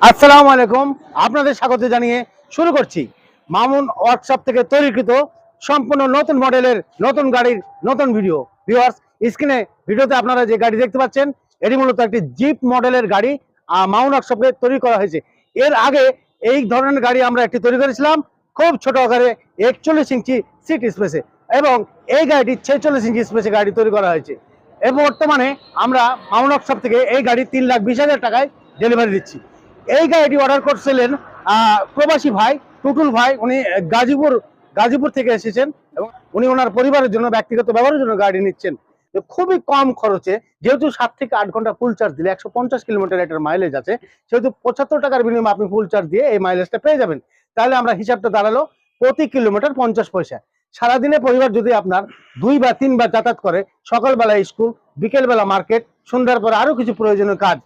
আসসালামু আলাইকুম, আপনাদের স্বাগত জানিয়ে শুরু করছি মামুন ওয়ার্কশপ থেকে তৈরিকৃত সম্পূর্ণ নতুন মডেলের নতুন গাড়ির নতুন ভিডিও। ভিউয়ার্স, স্ক্রিনে ভিডিওতে আপনারা যে গাড়ি দেখতে পাচ্ছেন এটি মূলত একটি জিপ মডেলের গাড়ি মামুন ওয়ার্কশপে তৈরি করা হয়েছে। এর আগে এই ধরনের গাড়ি আমরা একটি তৈরি করেছিলাম খুব ছোট আকারে 41 ইঞ্চি সিট স্পেসে, এবং এই গাড়িটি 46 ইঞ্চি স্পেসে গাড়ি তৈরি করা হয়েছে। এবং বর্তমানে আমরা মামুন ওয়ার্কশপ থেকে এই গাড়ি 3,20,000 টাকায় ডেলিভারি দিচ্ছি। এই গাড়িটি অর্ডার করছিলেন প্রবাসী ভাই টুটুল ভাই। উনি গাজীপুর থেকে এসেছেন এবং উনি ওনার পরিবারের জন্য ব্যক্তিগত ব্যবহারের জন্য গাড়ি নিচ্ছেন। তো খুবই কম খরচে, যেহেতু 7 থেকে 8 ঘন্টা ফুল চার্জ দিলে 150 কিলোমিটার এটার মাইলেজ আছে, সেহেতু 75 টাকার বিনিময়ে আপনি ফুল চার্জ দিয়ে এই মাইলেজটা পেয়ে যাবেন। তাহলে আমরা হিসাবটা দাঁড়ালো প্রতি কিলোমিটার 50 পয়সা। সারাদিনে পরিবার যদি আপনার 2 বা 3 বার যাতায়াত করে, সকালবেলা স্কুল, বিকেলবেলা মার্কেট, সন্ধ্যার পরে আরো কিছু প্রয়োজনীয় কাজ,